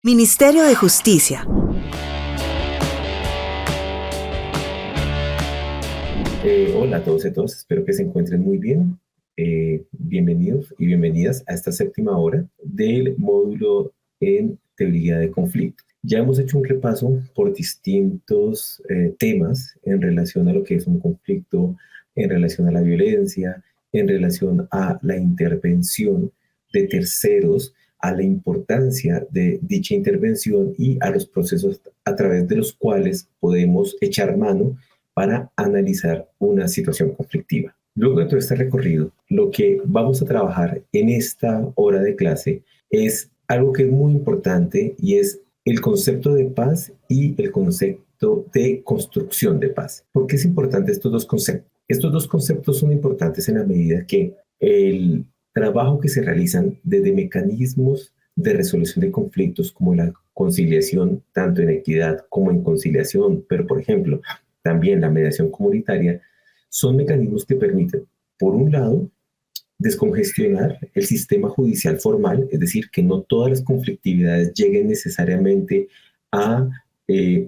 Ministerio de Justicia. Hola a todos y a todas, espero que se encuentren muy bien. Bienvenidos y bienvenidas a esta séptima hora del módulo en teoría de conflicto. Ya hemos hecho un repaso por distintos temas en relación a lo que es un conflicto, en relación a la violencia, en relación a la intervención de terceros, a la importancia de dicha intervención y a los procesos a través de los cuales podemos echar mano para analizar una situación conflictiva. Luego de todo este recorrido, lo que vamos a trabajar en esta hora de clase es algo que es muy importante y es el concepto de paz y el concepto de construcción de paz. ¿Por qué es importante estos dos conceptos? Estos dos conceptos son importantes en la medida que el trabajo que se realizan desde mecanismos de resolución de conflictos como la conciliación, tanto en equidad como en conciliación, pero por ejemplo, también la mediación comunitaria, son mecanismos que permiten, por un lado, descongestionar el sistema judicial formal, es decir, que no todas las conflictividades lleguen necesariamente a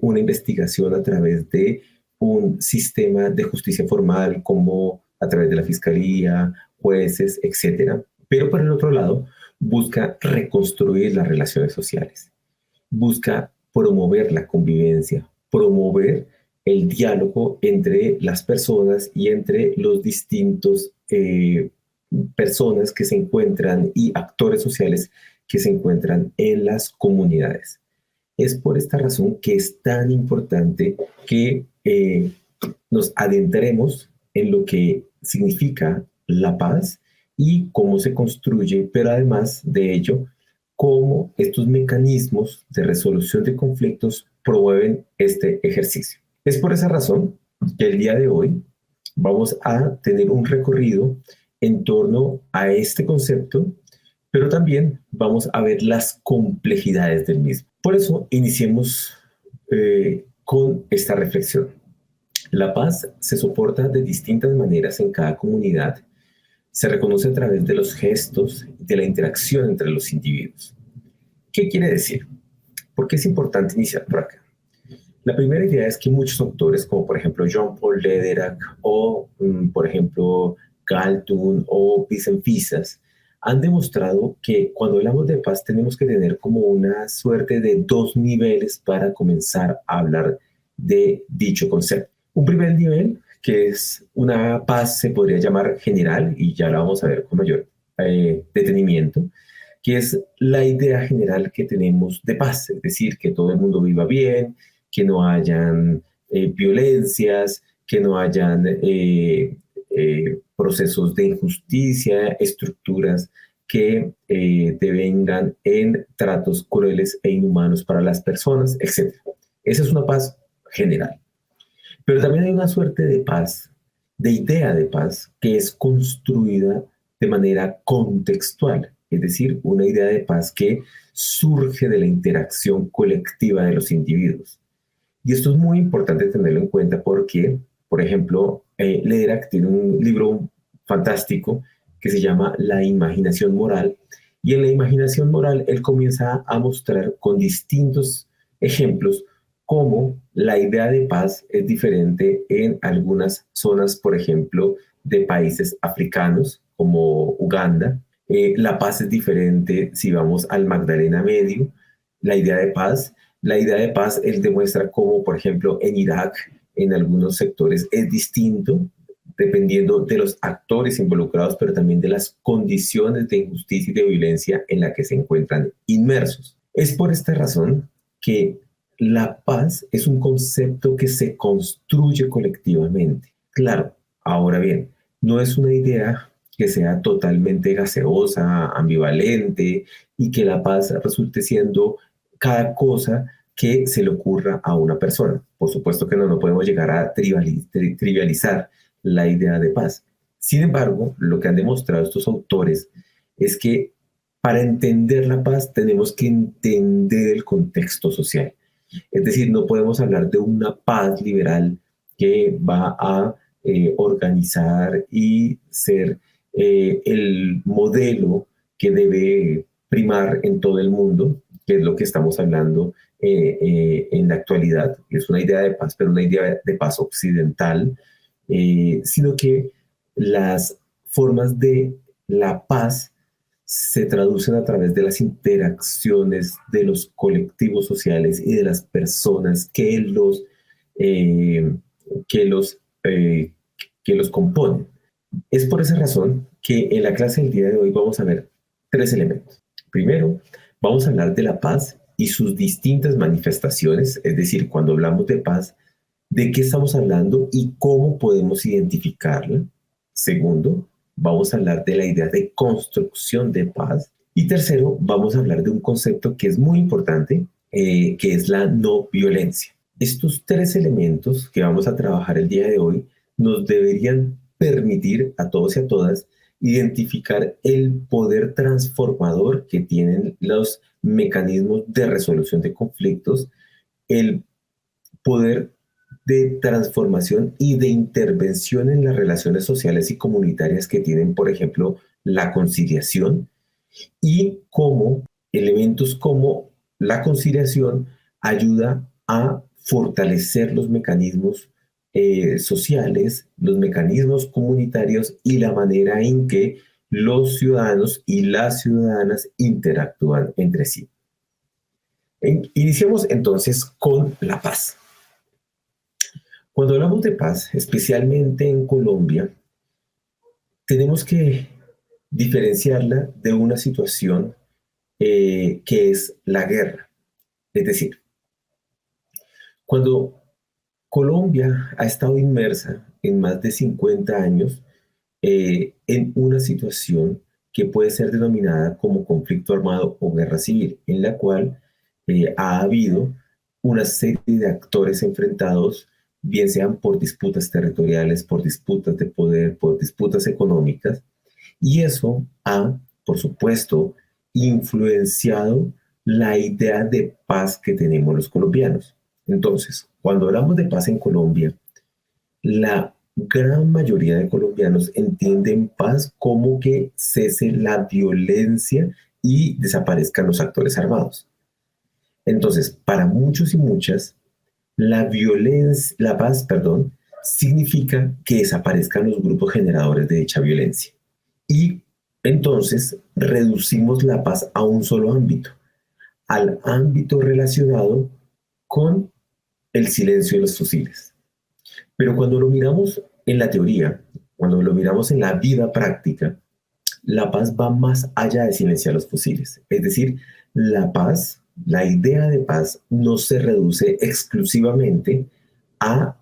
una investigación a través de un sistema de justicia formal como a través de la fiscalía, jueces, etcétera. Pero por el otro lado, busca reconstruir las relaciones sociales, busca promover la convivencia, promover el diálogo entre las personas y entre los distintos personas que se encuentran y actores sociales que se encuentran en las comunidades. Es por esta razón que es tan importante que nos adentremos en lo que significa la paz y cómo se construye, pero además de ello, cómo estos mecanismos de resolución de conflictos promueven este ejercicio. Es por esa razón que el día de hoy vamos a tener un recorrido en torno a este concepto, pero también vamos a ver las complejidades del mismo. Por eso iniciemos con esta reflexión. La paz se soporta de distintas maneras en cada comunidad. Se reconoce a través de los gestos, de la interacción entre los individuos. ¿Qué quiere decir? ¿Por qué es importante iniciar por acá? La primera idea es que muchos autores, como por ejemplo Jean-Paul Lederach o por ejemplo Galtung o Vicent-Fisas, han demostrado que cuando hablamos de paz tenemos que tener como una suerte de dos niveles para comenzar a hablar de dicho concepto. Un primer nivel, que es una paz, se podría llamar general, y ya la vamos a ver con mayor detenimiento, que es la idea general que tenemos de paz, es decir, que todo el mundo viva bien, que no hayan violencias, que no hayan procesos de injusticia, estructuras que devengan en tratos crueles e inhumanos para las personas, etc. Esa es una paz general. Pero también hay una suerte de paz, de idea de paz, que es construida de manera contextual, es decir, una idea de paz que surge de la interacción colectiva de los individuos. Y esto es muy importante tenerlo en cuenta porque, por ejemplo, Lederach tiene un libro fantástico que se llama La imaginación moral. Y en la imaginación moral él comienza a mostrar con distintos ejemplos cómo la idea de paz es diferente en algunas zonas, por ejemplo, de países africanos como Uganda. La paz es diferente si vamos al Magdalena Medio. La idea de paz él demuestra cómo, por ejemplo, en Irak, en algunos sectores es distinto, dependiendo de los actores involucrados, pero también de las condiciones de injusticia y de violencia en la que se encuentran inmersos. Es por esta razón que la paz es un concepto que se construye colectivamente. Claro, ahora bien, no es una idea que sea totalmente gaseosa, ambivalente y que la paz resulte siendo cada cosa que se le ocurra a una persona. Por supuesto que no podemos llegar a trivializar la idea de paz. Sin embargo, lo que han demostrado estos autores es que para entender la paz tenemos que entender el contexto social. Es decir, no podemos hablar de una paz liberal que va a organizar y ser el modelo que debe primar en todo el mundo, que es lo que estamos hablando en la actualidad. Es una idea de paz, pero una idea de paz occidental, sino que las formas de la paz se traducen a través de las interacciones de los colectivos sociales y de las personas eh, que los, eh, que los componen. Es por esa razón que en la clase del día de hoy vamos a ver tres elementos. Primero, vamos a hablar de la paz y sus distintas manifestaciones, es decir, cuando hablamos de paz, de qué estamos hablando y cómo podemos identificarla. Segundo, vamos a hablar de la idea de construcción de paz. Y tercero, vamos a hablar de un concepto que es muy importante, que es la no violencia. Estos tres elementos que vamos a trabajar el día de hoy nos deberían permitir a todos y a todas identificar el poder transformador que tienen los mecanismos de resolución de conflictos, el poder de transformación y de intervención en las relaciones sociales y comunitarias que tienen, por ejemplo, la conciliación, y cómo elementos como la conciliación ayuda a fortalecer los mecanismos sociales, los mecanismos comunitarios y la manera en que los ciudadanos y las ciudadanas interactúan entre sí. Iniciamos entonces con la paz. Cuando hablamos de paz, especialmente en Colombia, tenemos que diferenciarla de una situación que es la guerra. Es decir, cuando Colombia ha estado inmersa en más de 50 años en una situación que puede ser denominada como conflicto armado o guerra civil, en la cual ha habido una serie de actores enfrentados, bien sean por disputas territoriales, por disputas de poder, por disputas económicas, y eso ha, por supuesto, influenciado la idea de paz que tenemos los colombianos. Entonces, cuando hablamos de paz en Colombia, la gran mayoría de colombianos entienden paz como que cese la violencia y desaparezcan los actores armados. Entonces, para muchos y muchas, la paz, perdón, significa que desaparezcan los grupos generadores de dicha violencia. Y entonces reducimos la paz a un solo ámbito, al ámbito relacionado con el silencio de los fusiles. Pero cuando lo miramos en la teoría, cuando lo miramos en la vida práctica, la paz va más allá de silenciar los fusiles. Es decir, la paz, la idea de paz no se reduce exclusivamente a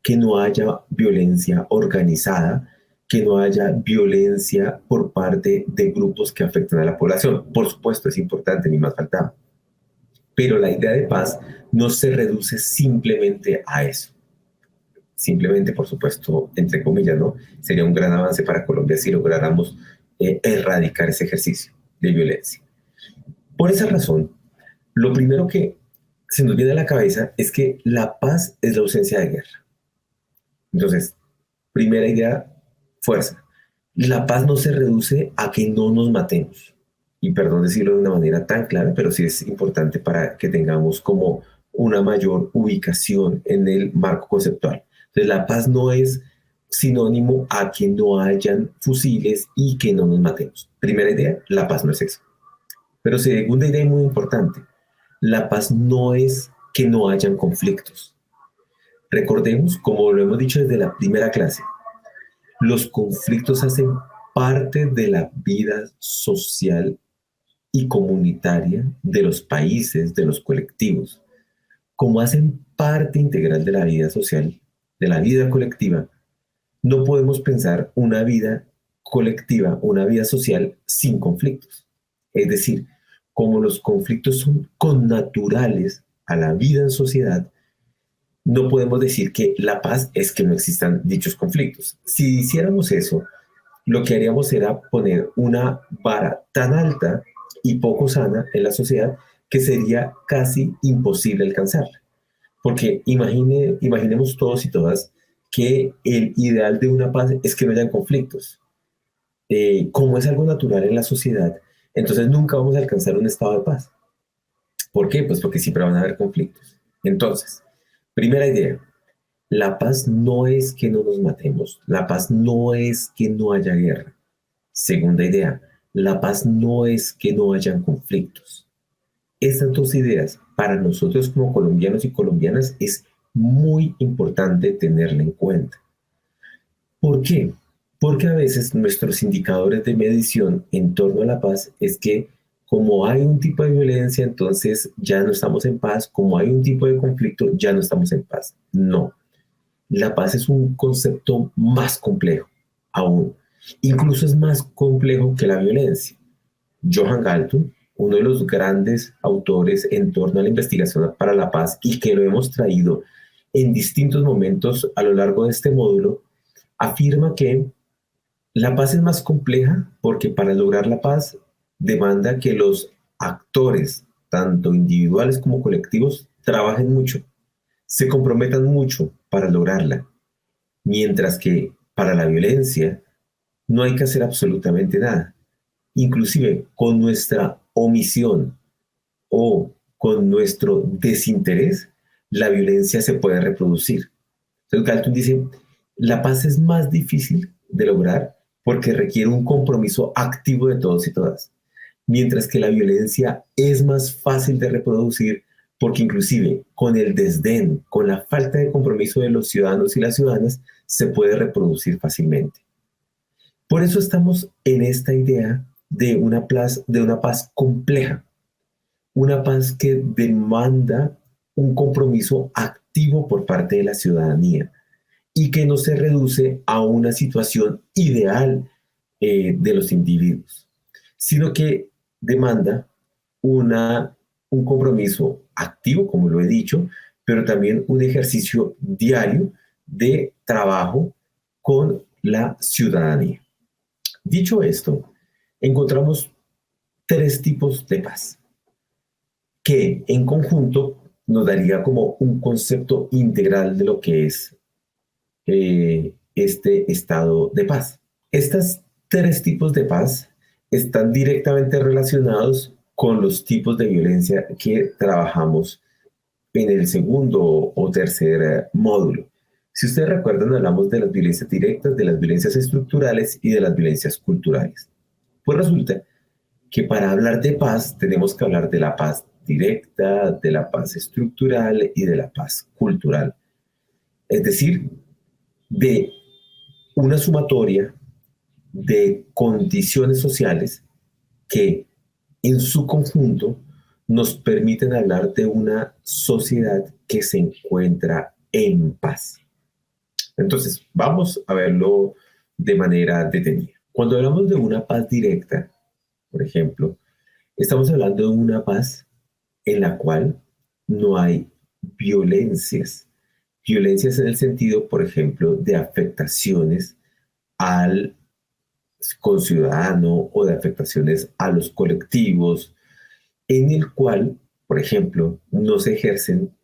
que no haya violencia organizada, que no haya violencia por parte de grupos que afectan a la población. Por supuesto, es importante, ni más faltaba. Pero la idea de paz no se reduce simplemente a eso. Simplemente, por supuesto, entre comillas, ¿no? Sería un gran avance para Colombia si lográramos erradicar ese ejercicio de violencia. Por esa razón, lo primero que se nos viene a la cabeza es que la paz es la ausencia de guerra. Entonces, primera idea, fuerza. La paz no se reduce a que no nos matemos. Y perdón decirlo de una manera tan clara, pero sí es importante para que tengamos como una mayor ubicación en el marco conceptual. Entonces, la paz no es sinónimo a que no hayan fusiles y que no nos matemos. Primera idea, la paz no es eso. Pero segunda idea muy importante, la paz no es que no hayan conflictos. Recordemos, como lo hemos dicho desde la primera clase, los conflictos hacen parte de la vida social y comunitaria de los países, de los colectivos. Como hacen parte integral de la vida social, de la vida colectiva, no podemos pensar una vida colectiva, una vida social sin conflictos. Es decir, como los conflictos son connaturales a la vida en sociedad, no podemos decir que la paz es que no existan dichos conflictos. Si hiciéramos eso, lo que haríamos era poner una vara tan alta y poco sana en la sociedad que sería casi imposible alcanzarla. Porque imaginemos todos y todas que el ideal de una paz es que no hayan conflictos. Como es algo natural en la sociedad, entonces nunca vamos a alcanzar un estado de paz. ¿Por qué? Pues porque siempre van a haber conflictos. Entonces, primera idea, la paz no es que no nos matemos, la paz no es que no haya guerra. Segunda idea, la paz no es que no hayan conflictos. Estas dos ideas para nosotros como colombianos y colombianas es muy importante tenerla en cuenta. ¿Por qué? Porque a veces nuestros indicadores de medición en torno a la paz es que como hay un tipo de violencia, entonces ya no estamos en paz, como hay un tipo de conflicto, ya no estamos en paz. No, la paz es un concepto más complejo aún. Incluso es más complejo que la violencia. Johan Galtung, uno de los grandes autores en torno a la investigación para la paz y que lo hemos traído en distintos momentos a lo largo de este módulo, afirma que la paz es más compleja porque para lograr la paz demanda que los actores, tanto individuales como colectivos, trabajen mucho, se comprometan mucho para lograrla, mientras que para la violencia no hay que hacer absolutamente nada. Inclusive con nuestra omisión o con nuestro desinterés, la violencia se puede reproducir. Entonces Galton dice, la paz es más difícil de lograr porque requiere un compromiso activo de todos y todas, mientras que la violencia es más fácil de reproducir porque inclusive con el desdén, con la falta de compromiso de los ciudadanos y las ciudadanas, se puede reproducir fácilmente. Por eso estamos en esta idea de una paz compleja, una paz que demanda un compromiso activo por parte de la ciudadanía y que no se reduce a una situación ideal de los individuos, sino que demanda un compromiso activo, como lo he dicho, pero también un ejercicio diario de trabajo con la ciudadanía. Dicho esto, encontramos tres tipos de paz que en conjunto nos daría como un concepto integral de lo que es este estado de paz. Estos tres tipos de paz están directamente relacionados con los tipos de violencia que trabajamos en el segundo o tercer módulo. Si ustedes recuerdan, hablamos de las violencias directas, de las violencias estructurales y de las violencias culturales. Pues resulta que para hablar de paz tenemos que hablar de la paz directa, de la paz estructural y de la paz cultural. Es decir, de una sumatoria de condiciones sociales que en su conjunto nos permiten hablar de una sociedad que se encuentra en paz. Entonces, vamos a verlo de manera detenida. Cuando hablamos de una paz directa, por ejemplo, estamos hablando de una paz en la cual no hay violencias. Violencias en el sentido, por ejemplo, de afectaciones al conciudadano o de afectaciones a los colectivos, en el cual, por ejemplo, no se ejercen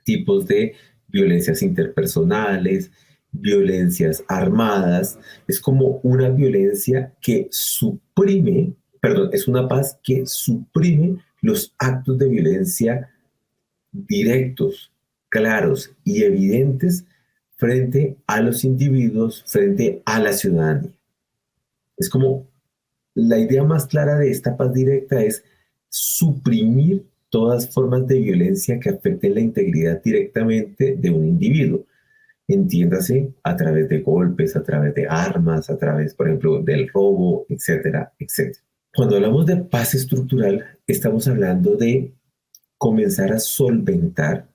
tipos de violencias interpersonales, violencias armadas. Es como una violencia que suprime, perdón, es una paz que suprime los actos de violencia directos, claros y evidentes frente a los individuos, frente a la ciudadanía. Es como la idea más clara de esta paz directa es suprimir todas formas de violencia que afecten la integridad directamente de un individuo. Entiéndase a través de golpes, a través de armas, a través, por ejemplo, del robo, etcétera, etcétera. Cuando hablamos de paz estructural, estamos hablando de comenzar a solventar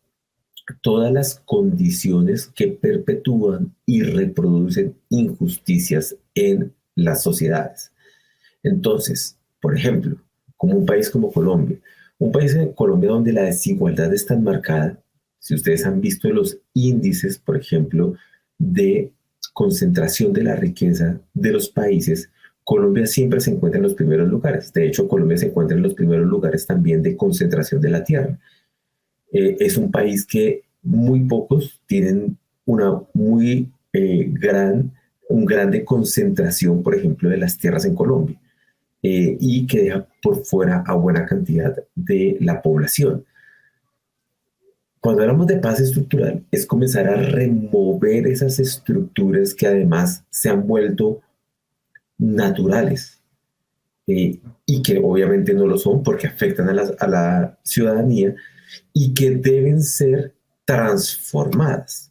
todas las condiciones que perpetúan y reproducen injusticias en las sociedades. Entonces, por ejemplo, como un país como Colombia, un país en Colombia donde la desigualdad es tan marcada, si ustedes han visto los índices, por ejemplo, de concentración de la riqueza de los países, Colombia siempre se encuentra en los primeros lugares. De hecho, Colombia se encuentra en los primeros lugares también de concentración de la tierra. Es un país que muy pocos tienen una grande concentración, por ejemplo, de las tierras en Colombia. y que deja por fuera a buena cantidad de la población. Cuando hablamos de paz estructural, es comenzar a remover esas estructuras que además se han vuelto naturales y que obviamente no lo son porque afectan a la ciudadanía y que deben ser transformadas.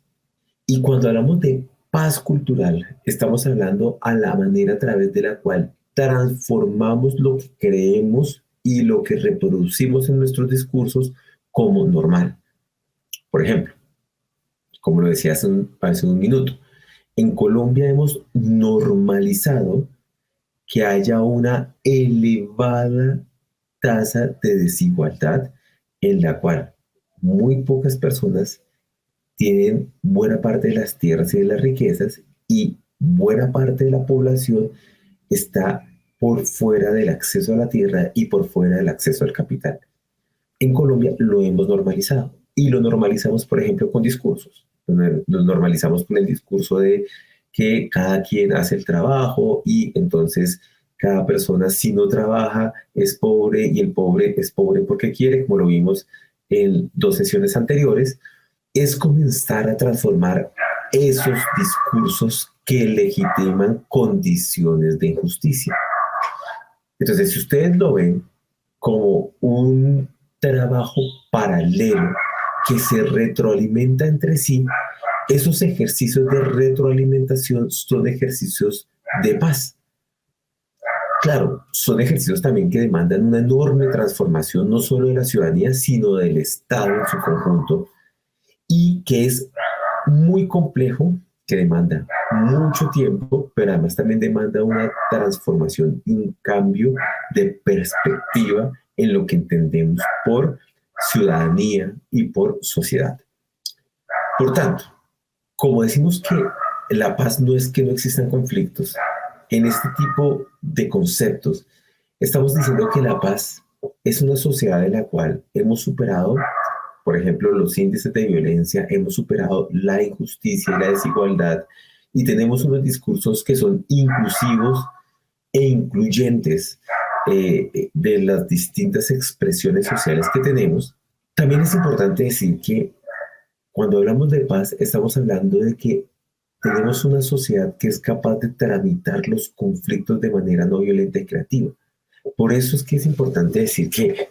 Y cuando hablamos de paz cultural, estamos hablando a la manera a través de la cual transformamos lo que creemos y lo que reproducimos en nuestros discursos como normal. Por ejemplo, como lo decía hace un minuto, en Colombia hemos normalizado que haya una elevada tasa de desigualdad en la cual muy pocas personas tienen buena parte de las tierras y de las riquezas y buena parte de la población está por fuera del acceso a la tierra y por fuera del acceso al capital. En Colombia lo hemos normalizado y lo normalizamos, por ejemplo, con discursos. Nos normalizamos con el discurso de que cada quien hace el trabajo y entonces cada persona si no trabaja es pobre y el pobre es pobre porque quiere, como lo vimos en dos sesiones anteriores, es comenzar a transformar esos discursos que legitiman condiciones de injusticia. Entonces, si ustedes lo ven como un trabajo paralelo que se retroalimenta entre sí, esos ejercicios de retroalimentación son ejercicios de paz. Claro, son ejercicios también que demandan una enorme transformación no solo de la ciudadanía, sino del Estado en su conjunto, y que es muy complejo, que demanda mucho tiempo, pero además también demanda una transformación y un cambio de perspectiva en lo que entendemos por ciudadanía y por sociedad. Por tanto, como decimos que la paz no es que no existan conflictos, en este tipo de conceptos estamos diciendo que la paz es una sociedad en la cual hemos superado, por ejemplo, los índices de violencia, hemos superado la injusticia y la desigualdad y tenemos unos discursos que son inclusivos e incluyentes de las distintas expresiones sociales que tenemos. También es importante decir que cuando hablamos de paz estamos hablando de que tenemos una sociedad que es capaz de tramitar los conflictos de manera no violenta y creativa. Por eso es que es importante decir que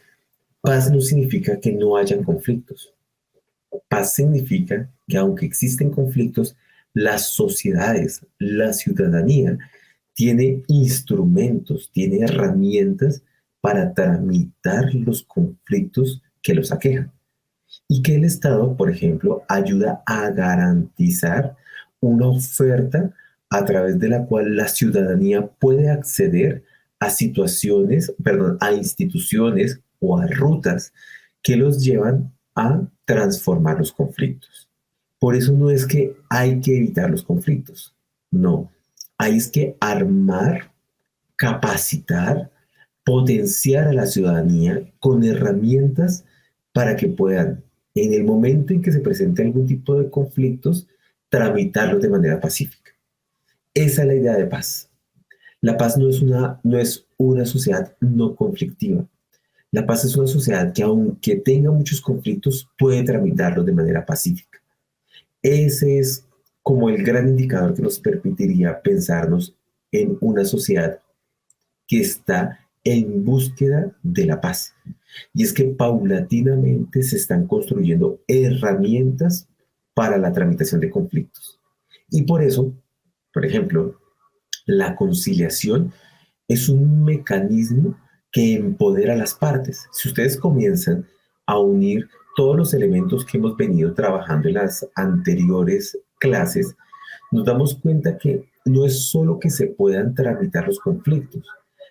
paz no significa que no hayan conflictos. Paz significa que aunque existen conflictos, las sociedades, la ciudadanía, tiene instrumentos, tiene herramientas para tramitar los conflictos que los aquejan. Y que el Estado, por ejemplo, ayuda a garantizar una oferta a través de la cual la ciudadanía puede acceder a situaciones, perdón, a instituciones o a rutas que los llevan a transformar los conflictos. Por eso no es que hay que evitar los conflictos, no, hay es que armar, capacitar, potenciar a la ciudadanía con herramientas para que puedan, en el momento en que se presente algún tipo de conflictos, tramitarlos de manera pacífica. Esa es la idea de paz. La paz no es una sociedad no conflictiva. La paz es una sociedad que aunque tenga muchos conflictos, puede tramitarlos de manera pacífica. Ese es como el gran indicador que nos permitiría pensarnos en una sociedad que está en búsqueda de la paz. Y es que paulatinamente se están construyendo herramientas para la tramitación de conflictos. Y por eso, por ejemplo, la conciliación es un mecanismo que empodera a las partes. Si ustedes comienzan a unir todos los elementos que hemos venido trabajando en las anteriores clases, nos damos cuenta que no es solo que se puedan tramitar los conflictos,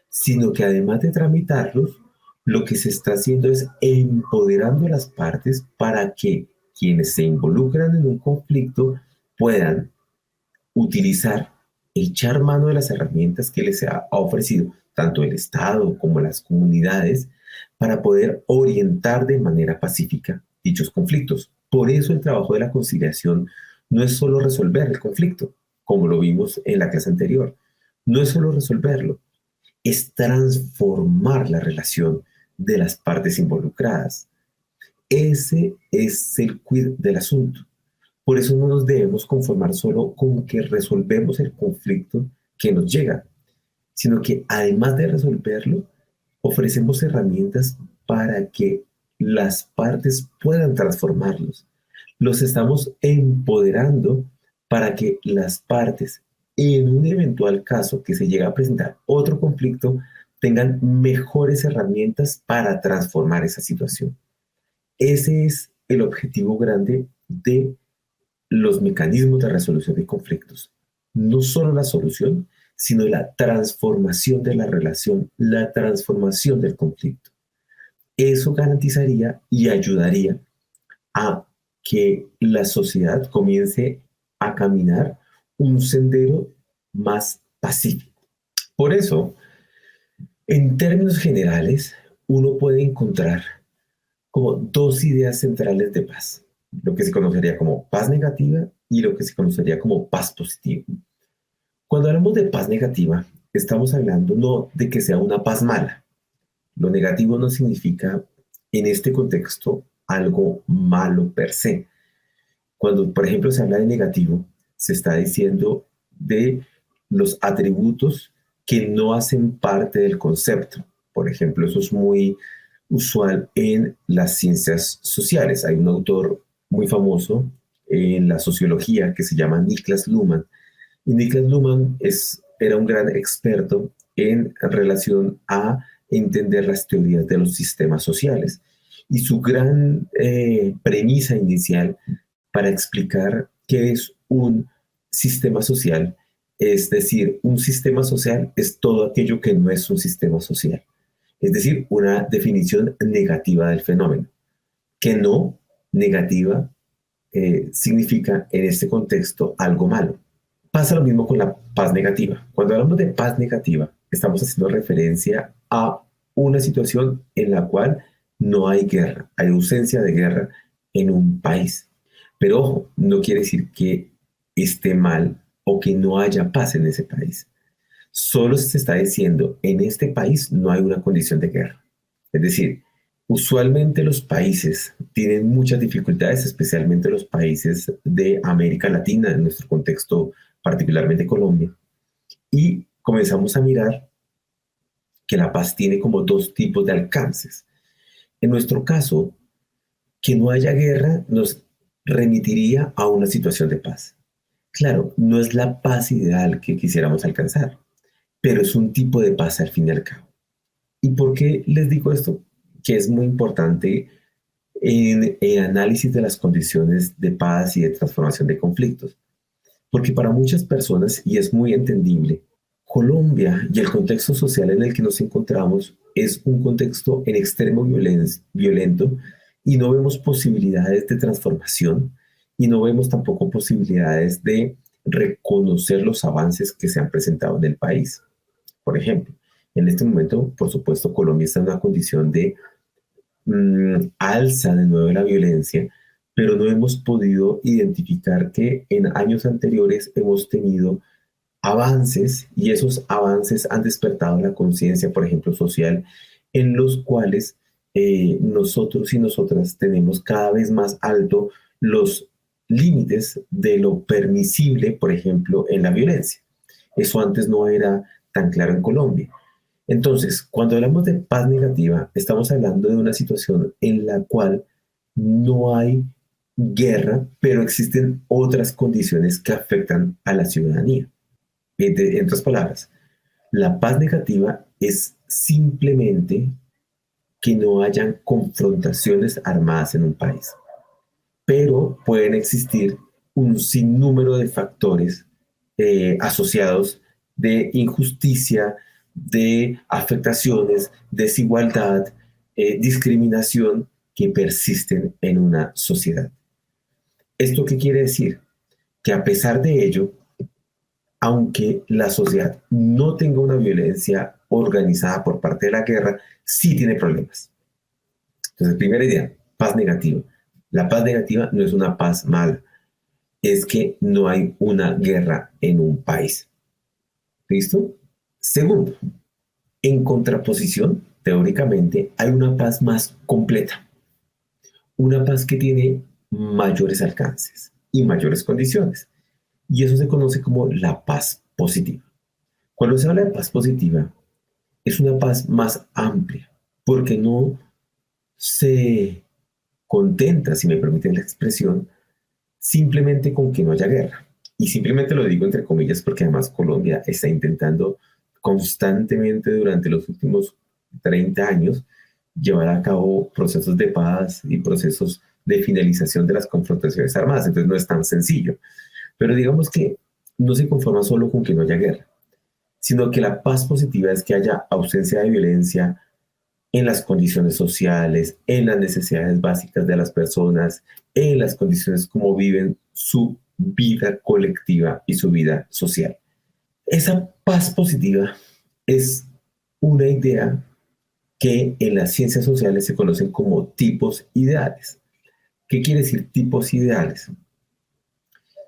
sino que además de tramitarlos, lo que se está haciendo es empoderando a las partes para que quienes se involucran en un conflicto puedan utilizar, echar mano de las herramientas que les ha ofrecido tanto el Estado como las comunidades para poder orientar de manera pacífica dichos conflictos. Por eso el trabajo de la conciliación no es solo resolver el conflicto, como lo vimos en la clase anterior, no es solo resolverlo, es transformar la relación de las partes involucradas. Ese es el quid del asunto. Por eso no nos debemos conformar solo con que resolvemos el conflicto que nos llega, sino que además de resolverlo, ofrecemos herramientas para que las partes puedan transformarlos. Los estamos empoderando para que las partes, en un eventual caso que se llegue a presentar otro conflicto, tengan mejores herramientas para transformar esa situación. Ese es el objetivo grande de los mecanismos de resolución de conflictos. No solo la solución, sino la transformación de la relación, la transformación del conflicto. Eso garantizaría y ayudaría a que la sociedad comience a caminar un sendero más pacífico. Por eso, en términos generales, uno puede encontrar como dos ideas centrales de paz, lo que se conocería como paz negativa y lo que se conocería como paz positiva. Cuando hablamos de paz negativa, estamos hablando no de que sea una paz mala. Lo negativo no significa en este contexto algo malo per se. Cuando, por ejemplo, se habla de negativo, se está diciendo de los atributos que no hacen parte del concepto. Por ejemplo, eso es muy usual en las ciencias sociales. Hay un autor muy famoso en la sociología que se llama Niklas Luhmann. Y Niklas Luhmann era un gran experto en relación a entender las teorías de los sistemas sociales. Y su gran premisa inicial para explicar qué es un sistema social, es decir, un sistema social es todo aquello que no es un sistema social. Es decir, una definición negativa del fenómeno, que no negativa significa en este contexto algo malo. Pasa lo mismo con la paz negativa. Cuando hablamos de paz negativa, estamos haciendo referencia a una situación en la cual no hay guerra, hay ausencia de guerra en un país. Pero ojo, no quiere decir que esté mal o que no haya paz en ese país. Solo se está diciendo, en este país no hay una condición de guerra. Es decir, usualmente los países tienen muchas dificultades, especialmente los países de América Latina, en nuestro contexto particularmente Colombia, y comenzamos a mirar que la paz tiene como dos tipos de alcances. En nuestro caso, que no haya guerra nos remitiría a una situación de paz. Claro, no es la paz ideal que quisiéramos alcanzar, pero es un tipo de paz al fin y al cabo. ¿Y por qué les digo esto? Que es muy importante en el análisis de las condiciones de paz y de transformación de conflictos. Porque para muchas personas, y es muy entendible, Colombia y el contexto social en el que nos encontramos es un contexto en extremo violento y no vemos posibilidades de transformación y no vemos tampoco posibilidades de reconocer los avances que se han presentado en el país. Por ejemplo, en este momento, por supuesto, Colombia está en una condición de alza de nuevo la violencia, pero no hemos podido identificar que en años anteriores hemos tenido avances y esos avances han despertado la conciencia, por ejemplo, social, en los cuales nosotros y nosotras tenemos cada vez más alto los límites de lo permisible, por ejemplo, en la violencia. Eso antes no era tan claro en Colombia. Entonces, cuando hablamos de paz negativa, estamos hablando de una situación en la cual no hay guerra, pero existen otras condiciones que afectan a la ciudadanía. En otras palabras, la paz negativa es simplemente que no hayan confrontaciones armadas en un país, pero pueden existir un sinnúmero de factores asociados de injusticia, de afectaciones, desigualdad, discriminación que persisten en una sociedad. ¿Esto qué quiere decir? Que a pesar de ello, aunque la sociedad no tenga una violencia organizada por parte de la guerra, sí tiene problemas. Entonces, primera idea, paz negativa. La paz negativa no es una paz mala, es que no hay una guerra en un país. ¿Listo? Segundo, En contraposición, teóricamente, hay una paz más completa, una paz que tiene mayores alcances y mayores condiciones. Y eso se conoce como la paz positiva. Cuando se habla de paz positiva, es una paz más amplia, porque no se contenta, si me permiten la expresión, simplemente con que no haya guerra. Y simplemente lo digo entre comillas porque además Colombia está intentando constantemente durante los últimos 30 años llevar a cabo procesos de paz y procesos de finalización de las confrontaciones armadas. Entonces no es tan sencillo. Pero digamos que no se conforma solo con que no haya guerra, sino que la paz positiva es que haya ausencia de violencia en las condiciones sociales, en las necesidades básicas de las personas, en las condiciones como viven su vida colectiva y su vida social. Esa paz positiva es una idea que en las ciencias sociales se conocen como tipos ideales. ¿Qué quiere decir tipos ideales?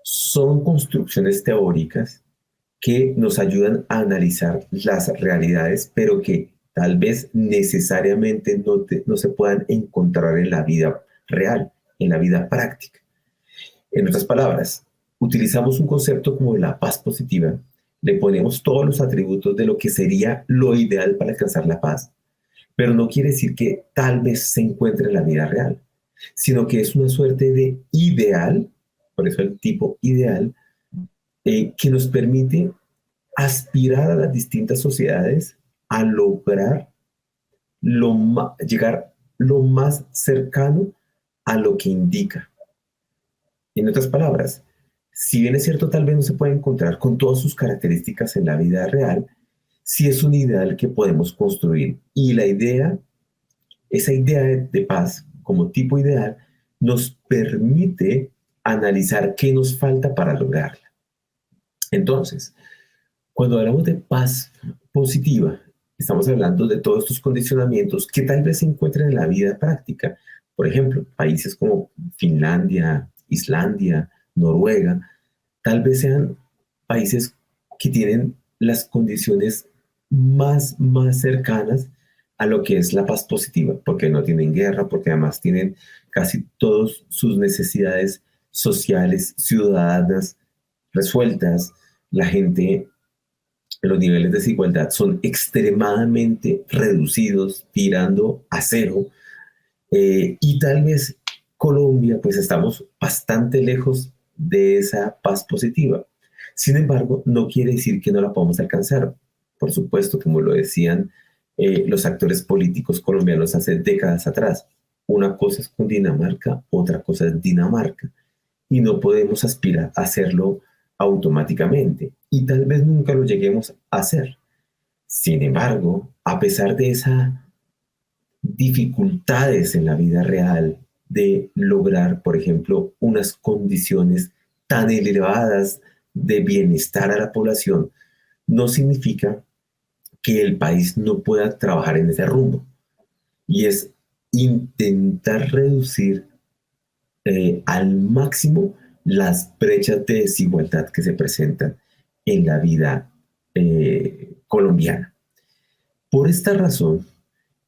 Son construcciones teóricas que nos ayudan a analizar las realidades, pero que tal vez necesariamente no se puedan encontrar en la vida real, en la vida práctica. En otras palabras, utilizamos un concepto como la paz positiva, le ponemos todos los atributos de lo que sería lo ideal para alcanzar la paz, pero no quiere decir que tal vez se encuentre en la vida real, sino que es una suerte de ideal, por eso el tipo ideal, que nos permite aspirar a las distintas sociedades a lograr llegar lo más cercano a lo que indica. En otras palabras, si bien es cierto, tal vez no se puede encontrar con todas sus características en la vida real, sí es un ideal que podemos construir. Y la idea, esa idea de paz como tipo ideal, nos permite analizar qué nos falta para lograrla. Entonces, cuando hablamos de paz positiva, estamos hablando de todos estos condicionamientos que tal vez se encuentran en la vida práctica. Por ejemplo, países como Finlandia, Islandia, Noruega, tal vez sean países que tienen las condiciones más cercanas a lo que es la paz positiva, porque no tienen guerra, porque además tienen casi todas sus necesidades sociales, ciudadanas resueltas. La gente, los niveles de desigualdad son extremadamente reducidos, tirando a cero, y tal vez Colombia, pues estamos bastante lejos de esa paz positiva. Sin embargo, no quiere decir que no la podamos alcanzar. Por supuesto, como lo decían los actores políticos colombianos hace décadas atrás, una cosa es Cundinamarca, otra cosa es Dinamarca, y no podemos aspirar a hacerlo automáticamente, y tal vez nunca lo lleguemos a hacer. Sin embargo, a pesar de esas dificultades en la vida real de lograr, por ejemplo, unas condiciones tan elevadas de bienestar a la población, no significa que el país no pueda trabajar en ese rumbo. Y es intentar reducir al máximo las brechas de desigualdad que se presentan en la vida colombiana. Por esta razón,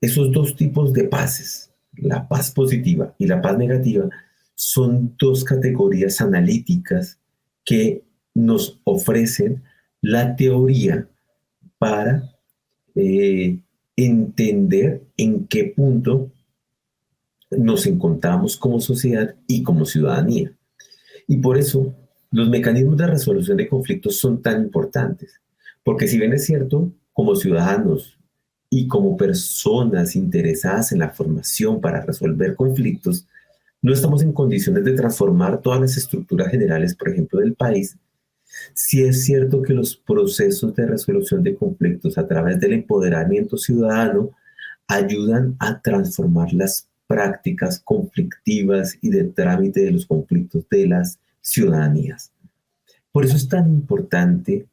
esos dos tipos de paces, la paz positiva y la paz negativa, son dos categorías analíticas que nos ofrecen la teoría para entender en qué punto nos encontramos como sociedad y como ciudadanía. Y por eso los mecanismos de resolución de conflictos son tan importantes, porque si bien es cierto, como ciudadanos y como personas interesadas en la formación para resolver conflictos, no estamos en condiciones de transformar todas las estructuras generales, por ejemplo, del país. Sí es cierto que los procesos de resolución de conflictos a través del empoderamiento ciudadano ayudan a transformar las prácticas conflictivas y de trámite de los conflictos de las ciudadanías. Por eso es tan importante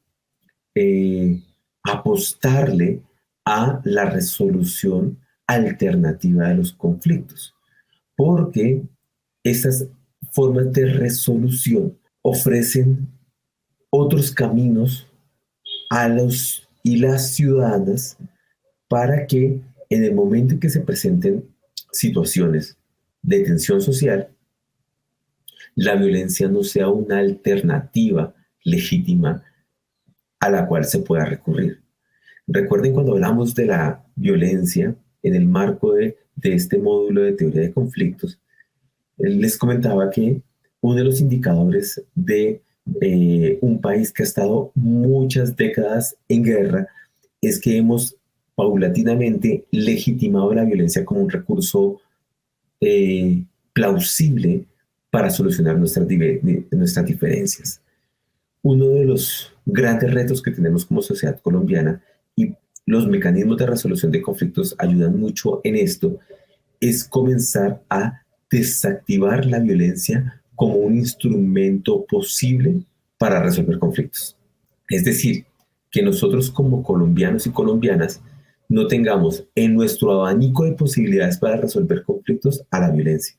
apostarle a la resolución alternativa de los conflictos, porque esas formas de resolución ofrecen otros caminos a los y las ciudadanas para que en el momento en que se presenten situaciones de tensión social, la violencia no sea una alternativa legítima a la cual se pueda recurrir. Recuerden cuando hablamos de la violencia en el marco de este módulo de teoría de conflictos, les comentaba que uno de los indicadores de un país que ha estado muchas décadas en guerra es que hemos paulatinamente legitimado la violencia como un recurso plausible para solucionar nuestras diferencias. Uno de los grandes retos que tenemos como sociedad colombiana, y los mecanismos de resolución de conflictos ayudan mucho en esto, es comenzar a desactivar la violencia como un instrumento posible para resolver conflictos. Es decir, que nosotros como colombianos y colombianas no tengamos en nuestro abanico de posibilidades para resolver conflictos a la violencia.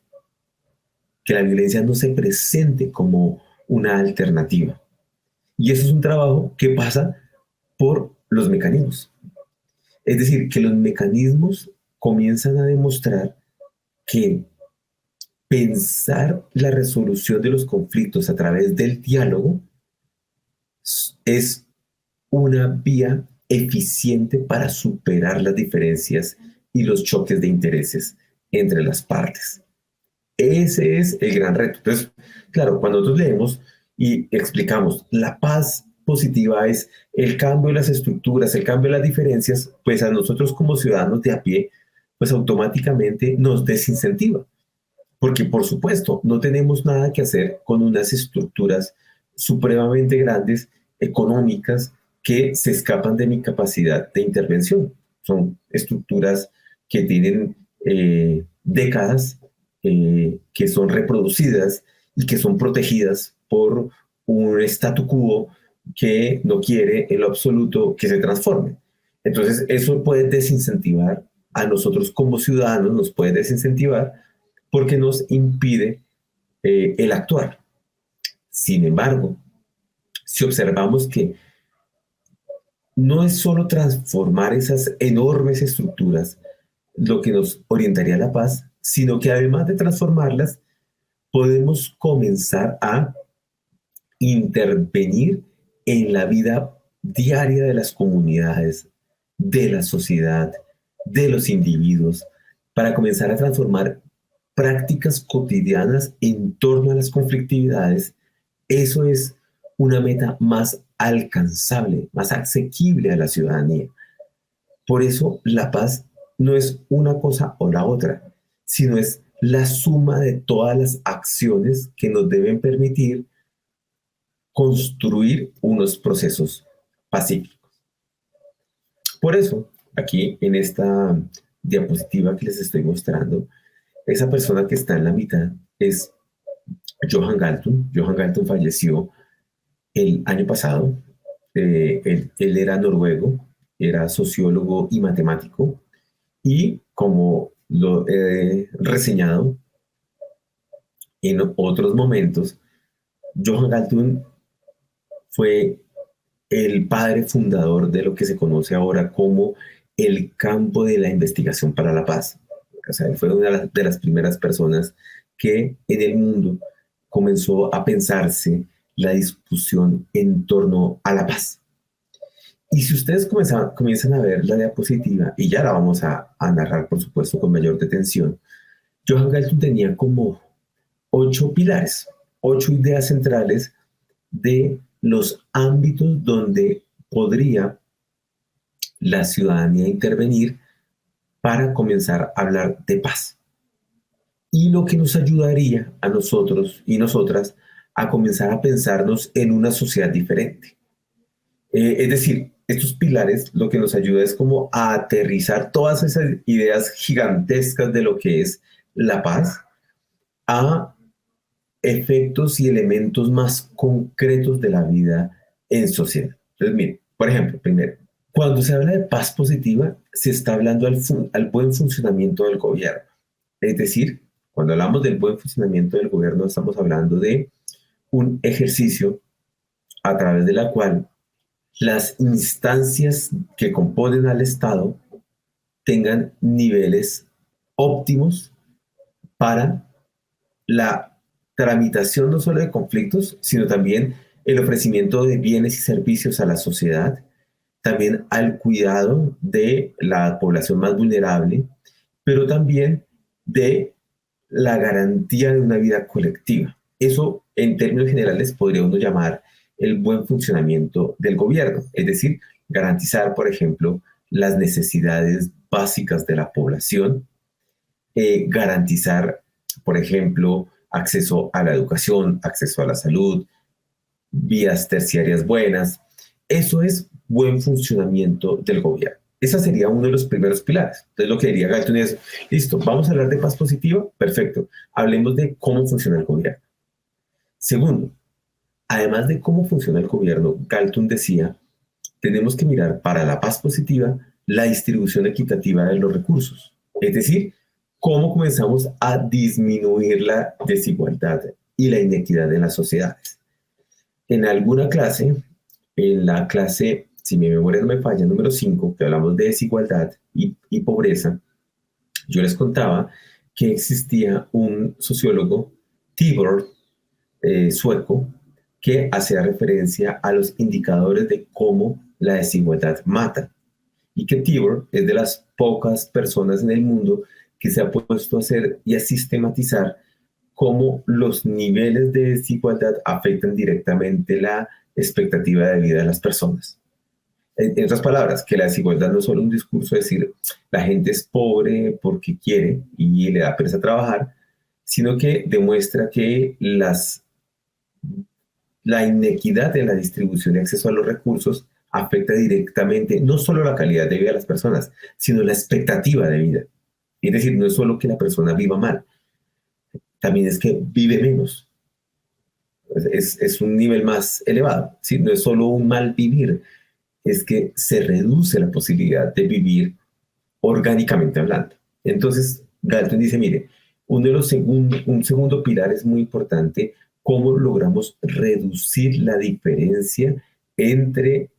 Que la violencia no se presente como una alternativa. Y eso es un trabajo que pasa por los mecanismos. Es decir, que los mecanismos comienzan a demostrar que pensar la resolución de los conflictos a través del diálogo es una vía eficiente para superar las diferencias y los choques de intereses entre las partes. Ese es el gran reto. Entonces, claro, cuando nosotros leemos y explicamos la paz positiva es el cambio de las estructuras, el cambio de las diferencias, pues a nosotros como ciudadanos de a pie, pues automáticamente nos desincentiva. Porque, por supuesto, no tenemos nada que hacer con unas estructuras supremamente grandes, económicas, que se escapan de mi capacidad de intervención. Son estructuras que tienen décadas, que son reproducidas y que son protegidas por un statu quo que no quiere en lo absoluto que se transforme. Entonces, eso puede desincentivar a nosotros como ciudadanos, nos puede desincentivar porque nos impide el actuar. Sin embargo, si observamos que no es solo transformar esas enormes estructuras lo que nos orientaría a la paz, sino que además de transformarlas, podemos comenzar a intervenir en la vida diaria de las comunidades, de la sociedad, de los individuos, para comenzar a transformar prácticas cotidianas en torno a las conflictividades. Eso es una meta más alcanzable, más asequible a la ciudadanía. Por eso la paz no es una cosa o la otra, sino es la suma de todas las acciones que nos deben permitir construir unos procesos pacíficos. Por eso, aquí en esta diapositiva que les estoy mostrando, esa persona que está en la mitad es Johan Galtung. Johan Galtung falleció el año pasado. Él era noruego, era sociólogo y matemático, y como lo he reseñado en otros momentos, Johan Galtung fue el padre fundador de lo que se conoce ahora como el campo de la investigación para la paz. O sea, él fue una de las primeras personas que en el mundo comenzó a pensarse la discusión en torno a la paz. Y si ustedes comienzan a ver la diapositiva, y ya la vamos a narrar, por supuesto, con mayor detención, Johan Galtung tenía como 8 pilares, 8 ideas centrales de los ámbitos donde podría la ciudadanía intervenir para comenzar a hablar de paz. Y lo que nos ayudaría a nosotros y nosotras a comenzar a pensarnos en una sociedad diferente. Es decir, estos pilares lo que nos ayuda es como a aterrizar todas esas ideas gigantescas de lo que es la paz a efectos y elementos más concretos de la vida en sociedad. Entonces, miren, por ejemplo, primero, cuando se habla de paz positiva, se está hablando al buen funcionamiento del gobierno. Es decir, cuando hablamos del buen funcionamiento del gobierno, estamos hablando de un ejercicio a través de la cual las instancias que componen al Estado tengan niveles óptimos para la tramitación no solo de conflictos, sino también el ofrecimiento de bienes y servicios a la sociedad, también al cuidado de la población más vulnerable, pero también de la garantía de una vida colectiva. Eso, en términos generales, podría uno llamar el buen funcionamiento del gobierno, es decir, garantizar, por ejemplo, las necesidades básicas de la población, garantizar, por ejemplo, acceso a la educación, acceso a la salud, vías terciarias buenas. Eso es buen funcionamiento del gobierno. Ese sería uno de los primeros pilares. Entonces, lo que diría Galton es, listo, vamos a hablar de paz positiva, perfecto. Hablemos de cómo funciona el gobierno. Segundo, además de cómo funciona el gobierno, Galton decía, tenemos que mirar para la paz positiva la distribución equitativa de los recursos. Es decir, cómo comenzamos a disminuir la desigualdad y la inequidad en las sociedades. En alguna clase, en la clase, si mi memoria no me falla, número 5, que hablamos de desigualdad y pobreza, yo les contaba que existía un sociólogo, Tibor, sueco, que hacía referencia a los indicadores de cómo la desigualdad mata. Y que Tibor es de las pocas personas en el mundo que se ha puesto a hacer y a sistematizar cómo los niveles de desigualdad afectan directamente la expectativa de vida de las personas. En otras palabras, que la desigualdad no es solo un discurso de decir la gente es pobre porque quiere y le da pereza trabajar, sino que demuestra que la inequidad en la distribución de acceso a los recursos afecta directamente no solo la calidad de vida de las personas, sino la expectativa de vida. Es decir, no es solo que la persona viva mal, también es que vive menos. Es un nivel más elevado, ¿sí? No es solo un mal vivir, es que se reduce la posibilidad de vivir orgánicamente hablando. Entonces, Galton dice, mire, un segundo pilar es muy importante, cómo logramos reducir la diferencia entre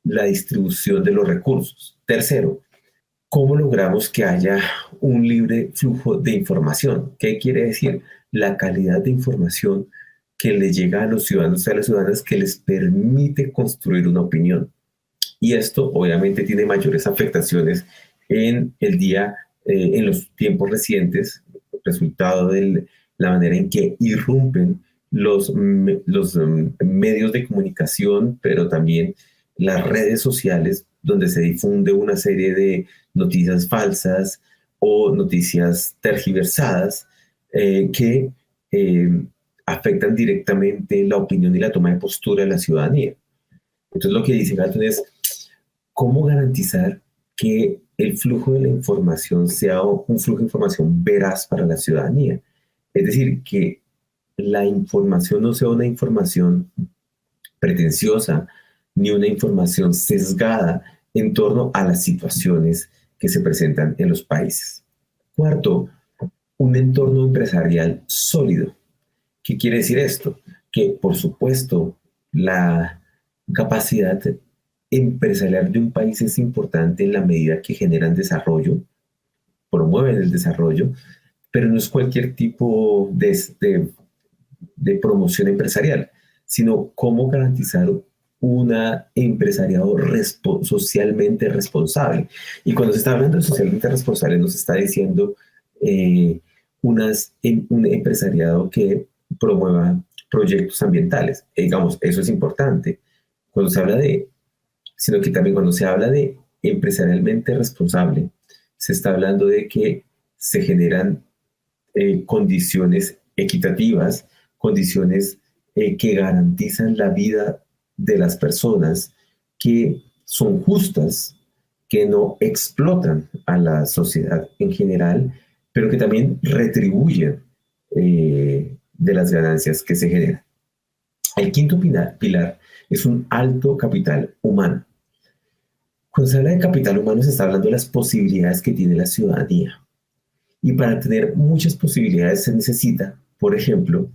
la distribución de los recursos. Tercero, ¿cómo logramos que haya un libre flujo de información? ¿Qué quiere decir? La calidad de información que le llega a los ciudadanos y a las ciudadanas que les permite construir una opinión. Y esto obviamente tiene mayores afectaciones en el día, en los tiempos recientes, resultado de la manera en que irrumpen los medios de comunicación, pero también las redes sociales, donde se difunde una serie de noticias falsas o noticias tergiversadas que afectan directamente la opinión y la toma de postura de la ciudadanía. Entonces lo que dice Galton es cómo garantizar que el flujo de la información sea un flujo de información veraz para la ciudadanía. Es decir, que la información no sea una información pretenciosa ni una información sesgada en torno a las situaciones que se presentan en los países. Cuarto, un entorno empresarial sólido. ¿Qué quiere decir esto? Que, por supuesto, la capacidad empresarial de un país es importante en la medida que generan desarrollo, promueven el desarrollo, pero no es cualquier tipo de promoción empresarial, sino cómo garantizar un empresariado socialmente responsable. Y cuando se está hablando de socialmente responsable, nos está diciendo un empresariado que promueva proyectos ambientales. Digamos, eso es importante. Cuando se habla sino que también cuando se habla de empresarialmente responsable, se está hablando de que se generan condiciones equitativas, condiciones que garantizan la vida de las personas, que son justas, que no explotan a la sociedad en general, pero que también retribuyen de las ganancias que se generan. El quinto pilar es un alto capital humano. Cuando se habla de capital humano se está hablando de las posibilidades que tiene la ciudadanía. Y para tener muchas posibilidades se necesita, por ejemplo,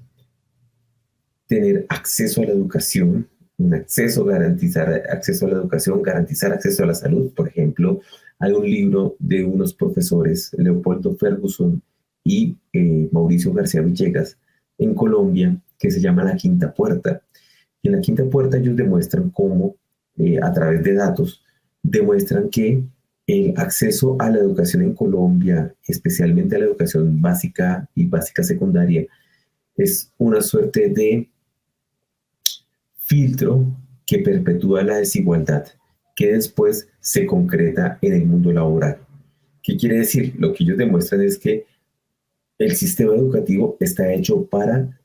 tener acceso a la educación un acceso, garantizar acceso a la educación, garantizar acceso a la salud. Por ejemplo, hay un libro de unos profesores, Leopoldo Ferguson y Mauricio García Villegas, en Colombia, que se llama La Quinta Puerta. Y en La Quinta Puerta ellos demuestran cómo, a través de datos, demuestran que el acceso a la educación en Colombia, especialmente a la educación básica y básica secundaria, es una suerte de filtro que perpetúa la desigualdad, que después se concreta en el mundo laboral. ¿Qué quiere decir? Lo que ellos demuestran es que el sistema educativo está hecho para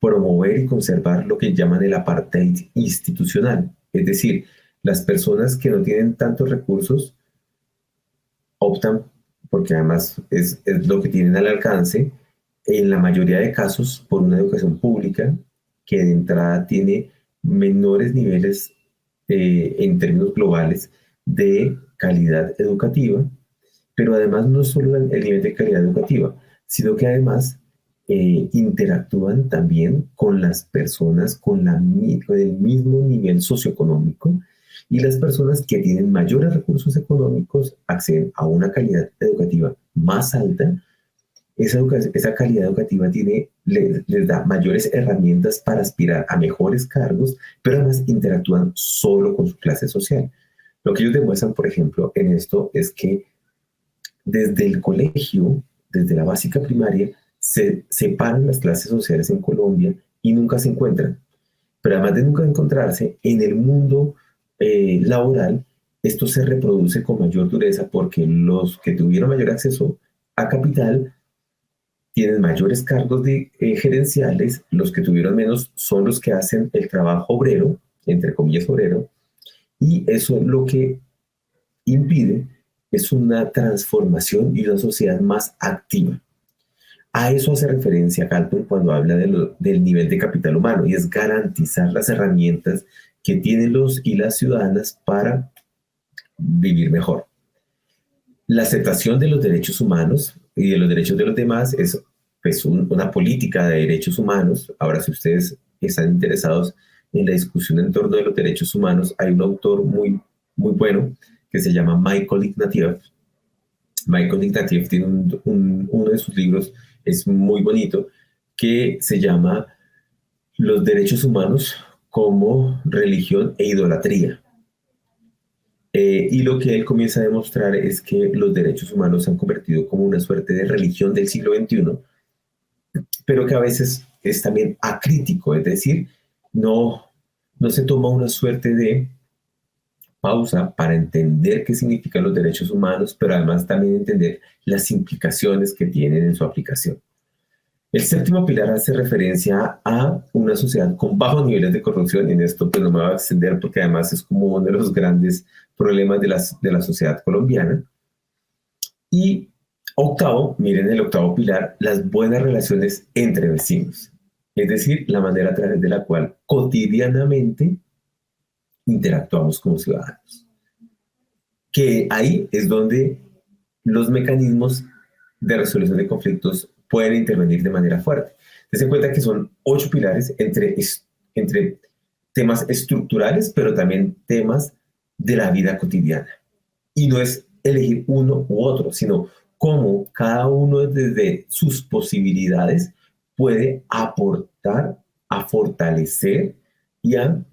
promover y conservar lo que llaman el apartheid institucional. Es decir, las personas que no tienen tantos recursos optan, porque además es lo que tienen al alcance, en la mayoría de casos, por una educación pública que de entrada tiene menores niveles en términos globales de calidad educativa, pero además no solo el nivel de calidad educativa, sino que además interactúan también con las personas con el mismo nivel socioeconómico, y las personas que tienen mayores recursos económicos acceden a una calidad educativa más alta. Esa calidad educativa les da mayores herramientas para aspirar a mejores cargos, pero además interactúan solo con su clase social. Lo que ellos demuestran, por ejemplo, en esto es que desde el colegio, desde la básica primaria, se separan las clases sociales en Colombia y nunca se encuentran. Pero además de nunca encontrarse, en el mundo laboral, esto se reproduce con mayor dureza porque los que tuvieron mayor acceso a capital tienen mayores cargos gerenciales, los que tuvieron menos son los que hacen el trabajo obrero, entre comillas obrero, y eso lo que impide es una transformación y una sociedad más activa. A eso hace referencia Galton cuando habla del nivel de capital humano, y es garantizar las herramientas que tienen los y las ciudadanas para vivir mejor. La aceptación de los derechos humanos y de los derechos de los demás es pues, una política de derechos humanos. Ahora, si ustedes están interesados en la discusión en torno de los derechos humanos, hay un autor muy, muy bueno que se llama Michael Ignatieff. Michael Ignatieff tiene uno de sus libros, es muy bonito, que se llama Los derechos humanos como religión e idolatría. Y lo que él comienza a demostrar es que los derechos humanos se han convertido como una suerte de religión del siglo XXI, pero que a veces es también acrítico, es decir, no, no se toma una suerte de pausa para entender qué significan los derechos humanos, pero además también entender las implicaciones que tienen en su aplicación. El séptimo pilar hace referencia a una sociedad con bajos niveles de corrupción, y en esto pues no me voy a extender porque además es como uno de los grandes problemas de la sociedad colombiana. Y octavo, miren el octavo pilar, las buenas relaciones entre vecinos, es decir, la manera a través de la cual cotidianamente interactuamos como ciudadanos. Que ahí es donde los mecanismos de resolución de conflictos pueden intervenir de manera fuerte. Ten cuenta que son 8 pilares entre temas estructurales, pero también temas de la vida cotidiana. Y no es elegir uno u otro, sino cómo cada uno desde sus posibilidades puede aportar a fortalecer y a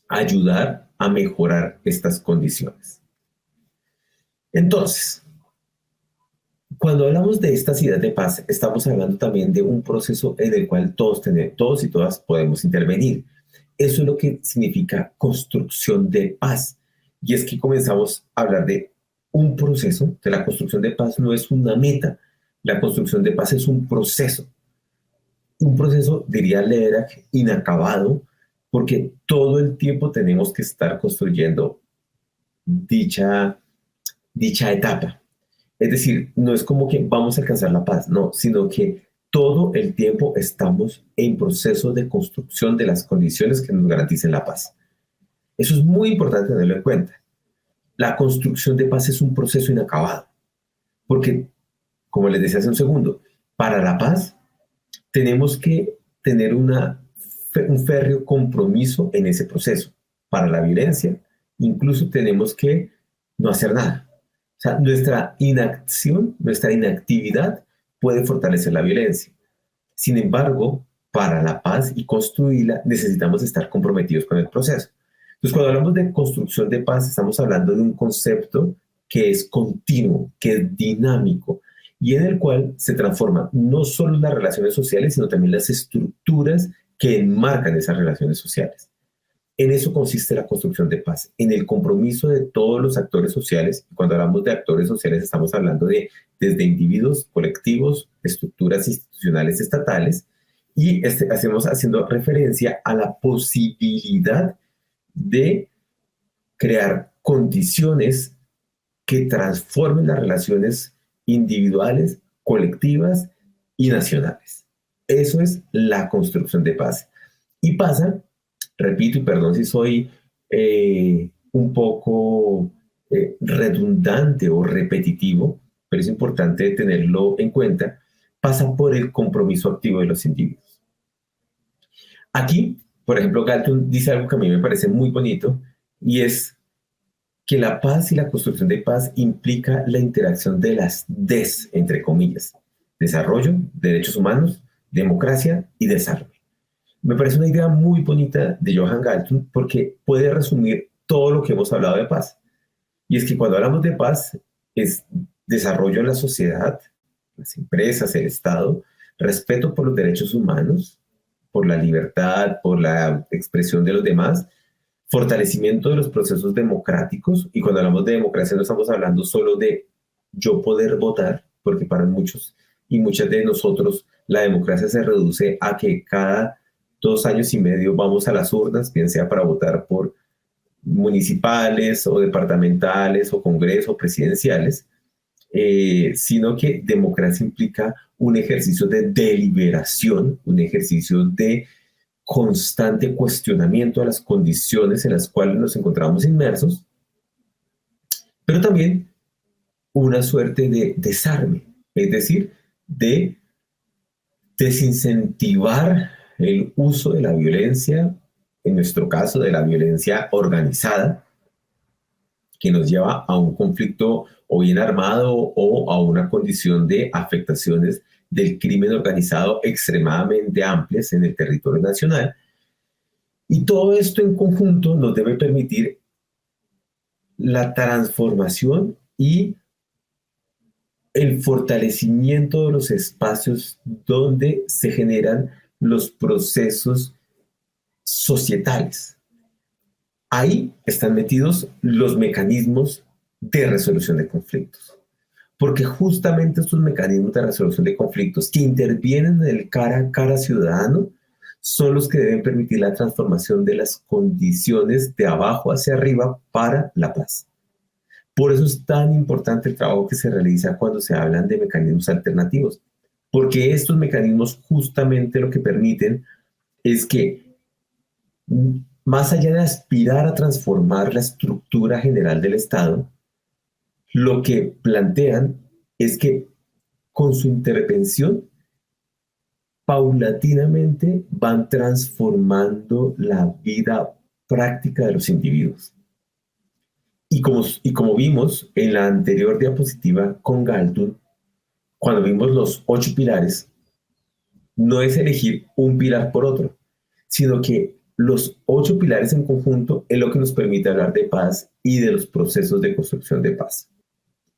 ayudar a mejorar estas condiciones. Entonces, cuando hablamos de esta ciudad de paz, estamos hablando también de un proceso en el cual todos y todas podemos intervenir. Eso es lo que significa construcción de paz. Y es que comenzamos a hablar de un proceso, que la construcción de paz no es una meta, la construcción de paz es un proceso. Un proceso, diría Lederach, inacabado, porque todo el tiempo tenemos que estar construyendo dicha etapa. Es decir, no es como que vamos a alcanzar la paz, no, sino que todo el tiempo estamos en proceso de construcción de las condiciones que nos garanticen la paz. Eso es muy importante tenerlo en cuenta. La construcción de paz es un proceso inacabado, porque, como les decía hace un segundo, para la paz tenemos que tener una un férreo compromiso en ese proceso. Para la violencia, incluso tenemos que no hacer nada. O sea, nuestra inacción, nuestra inactividad puede fortalecer la violencia. Sin embargo, para la paz y construirla, necesitamos estar comprometidos con el proceso. Entonces, cuando hablamos de construcción de paz, estamos hablando de un concepto que es continuo, que es dinámico y en el cual se transforman no solo las relaciones sociales, sino también las estructuras que enmarcan esas relaciones sociales. En eso consiste la construcción de paz, en el compromiso de todos los actores sociales. Cuando hablamos de actores sociales, estamos hablando de desde individuos, colectivos, estructuras institucionales estatales, y hacemos haciendo referencia a la posibilidad de crear condiciones que transformen las relaciones individuales, colectivas y nacionales. Eso es la construcción de paz. Y pasa, repito, y perdón si soy un poco redundante o repetitivo, pero es importante tenerlo en cuenta, pasa por el compromiso activo de los individuos. Aquí, por ejemplo, Galton dice algo que a mí me parece muy bonito, y es que la paz y la construcción de paz implica la interacción de las Ds, entre comillas: desarrollo, derechos humanos, democracia y desarme. Me parece una idea muy bonita de Johan Galtung porque puede resumir todo lo que hemos hablado de paz. Y es que cuando hablamos de paz es desarrollo en la sociedad, las empresas, el Estado, respeto por los derechos humanos, por la libertad, por la expresión de los demás, fortalecimiento de los procesos democráticos. Y cuando hablamos de democracia no estamos hablando solo de yo poder votar, porque para muchos y muchas de nosotros la democracia se reduce a que cada 2 años y medio vamos a las urnas, bien sea para votar por municipales o departamentales o congresos o presidenciales, sino que democracia implica un ejercicio de deliberación, un ejercicio de constante cuestionamiento a las condiciones en las cuales nos encontramos inmersos, pero también una suerte de desarme, es decir, de desincentivar el uso de la violencia, en nuestro caso de la violencia organizada, que nos lleva a un conflicto o bien armado o a una condición de afectaciones del crimen organizado extremadamente amplias en el territorio nacional. Y todo esto en conjunto nos debe permitir la transformación y el fortalecimiento de los espacios donde se generan los procesos societales. Ahí están metidos los mecanismos de resolución de conflictos, porque justamente estos mecanismos de resolución de conflictos que intervienen en el cara a cara ciudadano son los que deben permitir la transformación de las condiciones de abajo hacia arriba para la paz. Por eso es tan importante el trabajo que se realiza cuando se hablan de mecanismos alternativos, porque estos mecanismos justamente lo que permiten es que, más allá de aspirar a transformar la estructura general del Estado, lo que plantean es que con su intervención paulatinamente van transformando la vida práctica de los individuos. Y como vimos en la anterior diapositiva con Galtung, cuando vimos los 8 pilares, no es elegir un pilar por otro, sino que los 8 pilares en conjunto es lo que nos permite hablar de paz y de los procesos de construcción de paz.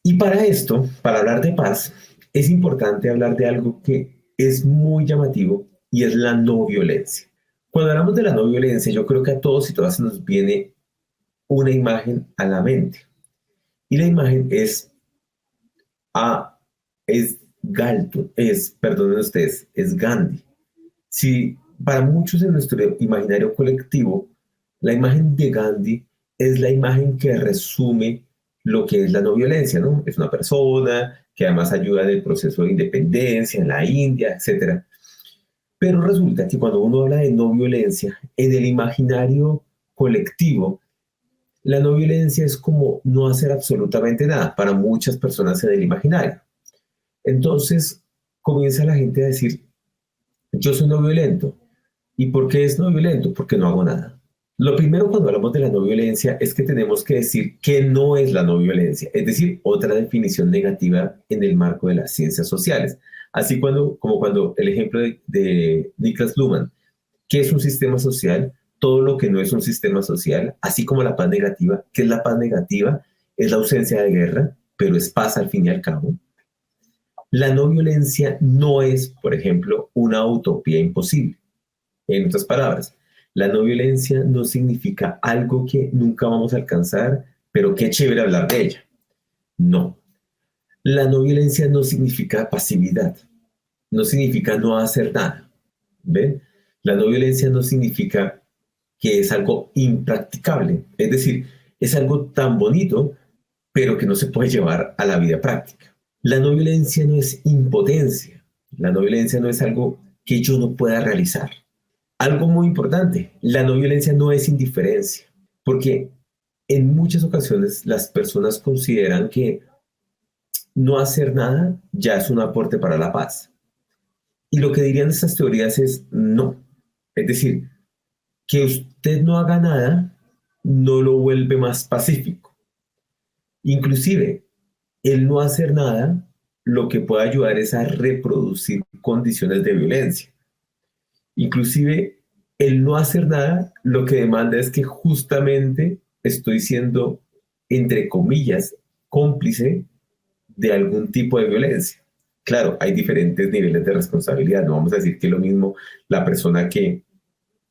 Y para esto, para hablar de paz, es importante hablar de algo que es muy llamativo y es la no violencia. Cuando hablamos de la no violencia, yo creo que a todos y todas se nos viene una imagen a la mente. Y la imagen es Galtung, perdonen ustedes, es Gandhi. Si para muchos en nuestro imaginario colectivo, la imagen de Gandhi es la imagen que resume lo que es la no violencia, ¿no? Es una persona que además ayuda en el proceso de independencia en la India, etc. Pero resulta que cuando uno habla de no violencia, en el imaginario colectivo, la no violencia es como no hacer absolutamente nada para muchas personas en el imaginario. Entonces comienza la gente a decir, yo soy no violento. ¿Y por qué es no violento? Porque no hago nada. Lo primero cuando hablamos de la no violencia es que tenemos que decir qué no es la no violencia, es decir, otra definición negativa en el marco de las ciencias sociales. Así como cuando el ejemplo de Niklas Luhmann, ¿qué es un sistema social? Todo lo que no es un sistema social, así como la paz negativa. ¿Qué es la paz negativa? Es la ausencia de guerra, pero es paz al fin y al cabo. La no violencia no es, por ejemplo, una utopía imposible. En otras palabras, la no violencia no significa algo que nunca vamos a alcanzar, pero qué chévere hablar de ella. No. La no violencia no significa pasividad, no significa no hacer nada. ¿Ven? La no violencia no significa que es algo impracticable, es decir, es algo tan bonito, pero que no se puede llevar a la vida práctica. La no violencia no es impotencia, la no violencia no es algo que yo no pueda realizar. Algo muy importante, la no violencia no es indiferencia, porque en muchas ocasiones las personas consideran que no hacer nada ya es un aporte para la paz. Y lo que dirían estas teorías es no. Es decir, que usted no haga nada no lo vuelve más pacífico. Inclusive, el no hacer nada lo que puede ayudar es a reproducir condiciones de violencia. Inclusive, el no hacer nada lo que demanda es que justamente estoy siendo, entre comillas, cómplice de algún tipo de violencia. Claro, hay diferentes niveles de responsabilidad. No vamos a decir que es lo mismo la persona que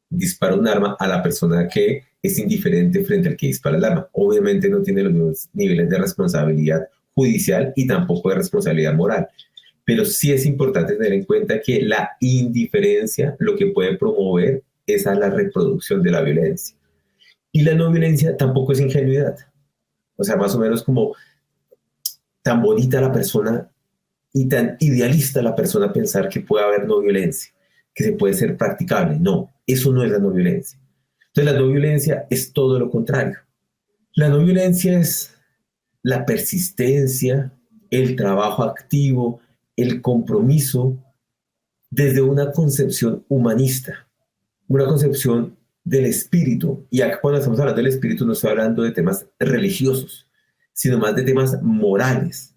dispara un arma a la persona que es indiferente frente al que dispara el arma. Obviamente no tiene los mismos niveles de responsabilidad judicial y tampoco de responsabilidad moral. Pero sí es importante tener en cuenta que la indiferencia lo que puede promover es a la reproducción de la violencia. Y la no violencia tampoco es ingenuidad. O sea, más o menos como tan bonita la persona y tan idealista la persona pensar que puede haber no violencia, que se puede ser practicable. No, eso no es la no violencia. Entonces la no violencia es todo lo contrario. La no violencia es la persistencia, el trabajo activo, el compromiso desde una concepción humanista, una concepción del espíritu. Y acá cuando estamos hablando del espíritu no estoy hablando de temas religiosos, sino más de temas morales,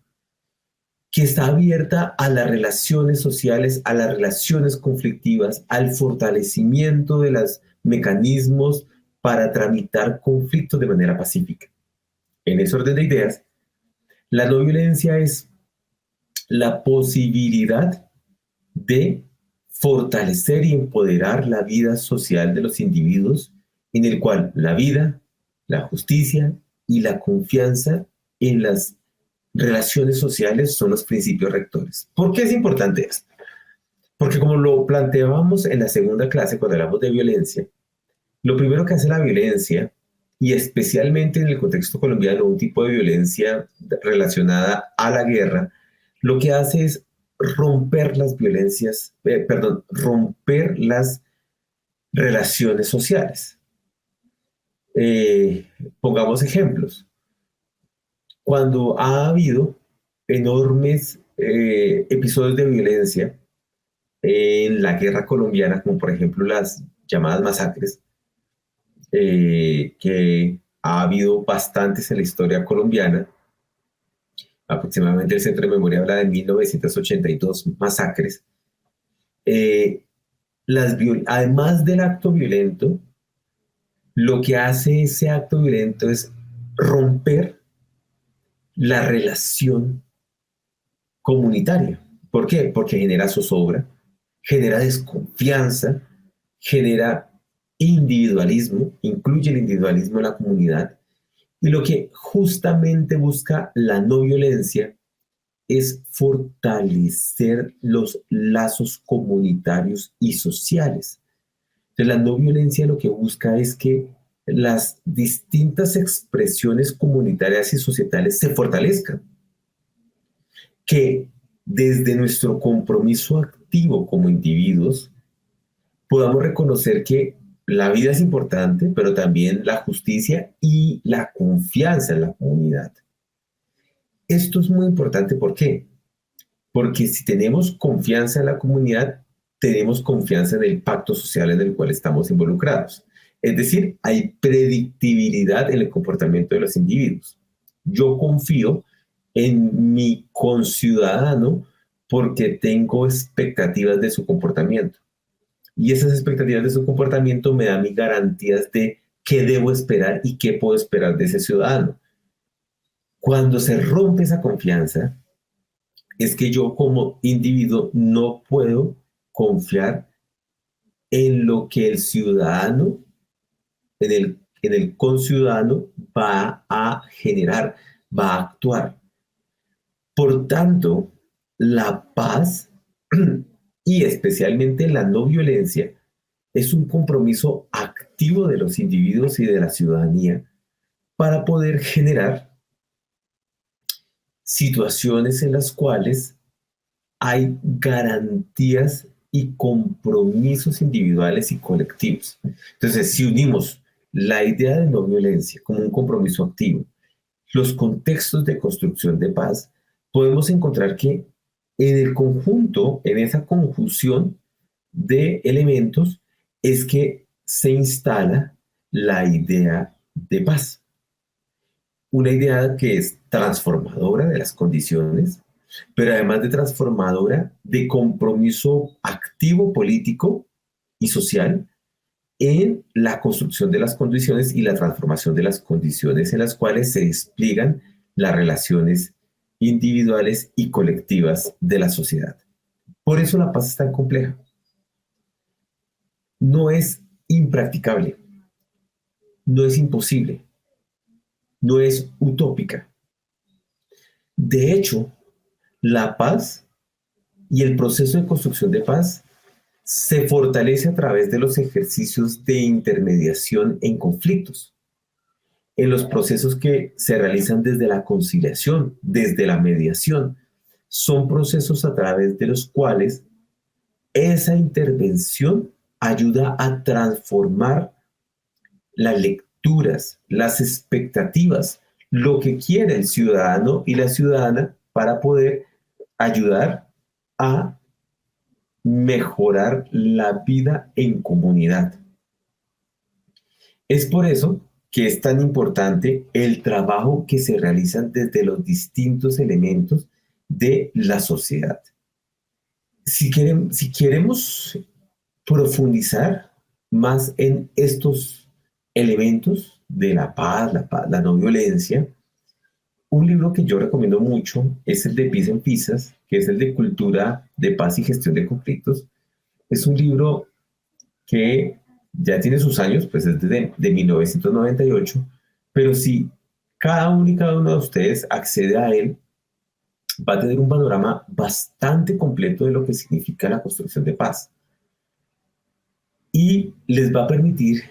que está abierta a las relaciones sociales, a las relaciones conflictivas, al fortalecimiento de los mecanismos para tramitar conflictos de manera pacífica. En ese orden de ideas, la no violencia es la posibilidad de fortalecer y empoderar la vida social de los individuos, en el cual la vida, la justicia y la confianza en las relaciones sociales son los principios rectores. ¿Por qué es importante esto? Porque como lo planteábamos en la segunda clase cuando hablamos de violencia, lo primero que hace la violencia, y especialmente en el contexto colombiano, un tipo de violencia relacionada a la guerra, lo que hace es romper las violencias, romper las relaciones sociales. Pongamos ejemplos. Cuando ha habido enormes episodios de violencia en la guerra colombiana, como por ejemplo las llamadas masacres, que ha habido bastantes en la historia colombiana, aproximadamente el Centro de Memoria habla de 1982 masacres, eh, además del acto violento, lo que hace ese acto violento es romper la relación comunitaria. ¿Por qué? Porque genera zozobra, genera desconfianza, genera individualismo, incluye el individualismo en la comunidad. Y lo que justamente busca la no violencia es fortalecer los lazos comunitarios y sociales. Entonces, la no violencia lo que busca es que las distintas expresiones comunitarias y societales se fortalezcan, que desde nuestro compromiso activo como individuos podamos reconocer que la vida es importante, pero también la justicia y la confianza en la comunidad. Esto es muy importante, ¿por qué? Porque si tenemos confianza en la comunidad, tenemos confianza en el pacto social en el cual estamos involucrados. Es decir, hay predictibilidad en el comportamiento de los individuos. Yo confío en mi conciudadano porque tengo expectativas de su comportamiento. Y esas expectativas de su comportamiento me dan mis garantías de qué debo esperar y qué puedo esperar de ese ciudadano. Cuando se rompe esa confianza, es que yo como individuo no puedo confiar en lo que el ciudadano, en el conciudadano va a generar, va a actuar. Por tanto, la paz y especialmente la no violencia es un compromiso activo de los individuos y de la ciudadanía para poder generar situaciones en las cuales hay garantías y compromisos individuales y colectivos. Entonces, si unimos la idea de no violencia como un compromiso activo, los contextos de construcción de paz, podemos encontrar que en el conjunto, en esa conjunción de elementos, es que se instala la idea de paz. Una idea que es transformadora de las condiciones, pero además de transformadora, de compromiso activo político y social en la construcción de las condiciones y la transformación de las condiciones en las cuales se despliegan las relaciones individuales y colectivas de la sociedad. Por eso la paz es tan compleja. No es impracticable, no es imposible, no es utópica. De hecho, la paz y el proceso de construcción de paz se fortalece a través de los ejercicios de intermediación en conflictos, en los procesos que se realizan desde la conciliación, desde la mediación. Son procesos a través de los cuales esa intervención ayuda a transformar las lecturas, las expectativas, lo que quiere el ciudadano y la ciudadana para poder ayudar a mejorar la vida en comunidad. Es por eso que es tan importante el trabajo que se realiza desde los distintos elementos de la sociedad. Si queremos profundizar más en estos elementos de la no violencia, un libro que yo recomiendo mucho es el de Peace and Pisas, que es el de Cultura de Paz y Gestión de Conflictos. Es un libro que ya tiene sus años, pues es de 1998, pero si cada uno y cada uno de ustedes accede a él, va a tener un panorama bastante completo de lo que significa la construcción de paz. Y les va a permitir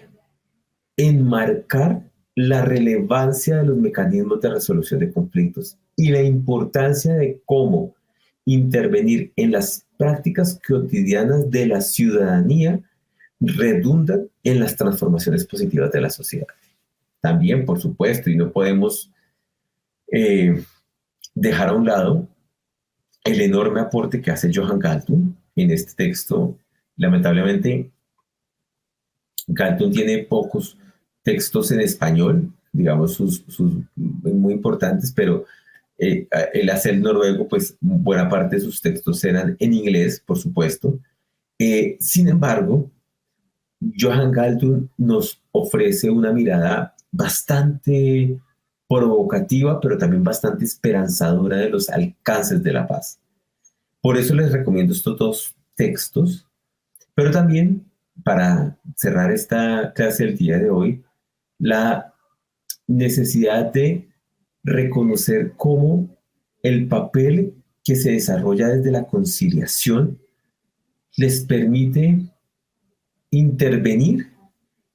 enmarcar la relevancia de los mecanismos de resolución de conflictos y la importancia de cómo intervenir en las prácticas cotidianas de la ciudadanía redundan en las transformaciones positivas de la sociedad. También, por supuesto, y no podemos dejar a un lado el enorme aporte que hace Johan Galtung en este texto. Lamentablemente, Galtung tiene pocos textos en español, digamos, sus muy importantes, pero el hacer noruego, pues buena parte de sus textos eran en inglés, por supuesto. Sin embargo, Johan Galtung nos ofrece una mirada bastante provocativa, pero también bastante esperanzadora de los alcances de la paz. Por eso les recomiendo estos dos textos, pero también para cerrar esta clase del día de hoy, la necesidad de reconocer cómo el papel que se desarrolla desde la conciliación les permite intervenir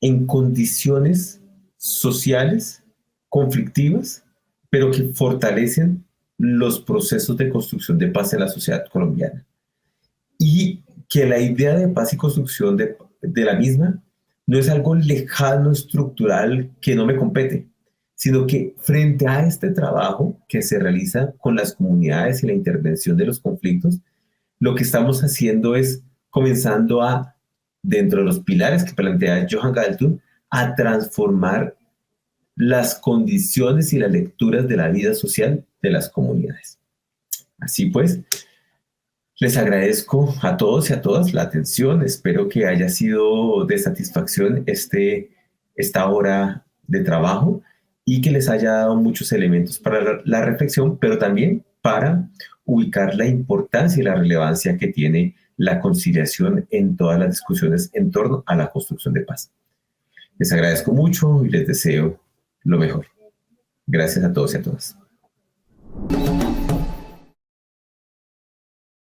en condiciones sociales conflictivas, pero que fortalecen los procesos de construcción de paz en la sociedad colombiana. Y que la idea de paz y construcción de la misma no es algo lejano, estructural, que no me compete, sino que frente a este trabajo que se realiza con las comunidades y la intervención de los conflictos, lo que estamos haciendo es comenzando dentro de los pilares que plantea Johan Galtung, a transformar las condiciones y las lecturas de la vida social de las comunidades. Así pues, les agradezco a todos y a todas la atención. Espero que haya sido de satisfacción esta hora de trabajo y que les haya dado muchos elementos para la reflexión, pero también para ubicar la importancia y la relevancia que tiene la conciliación en todas las discusiones en torno a la construcción de paz. Les agradezco mucho y les deseo lo mejor. Gracias a todos y a todas.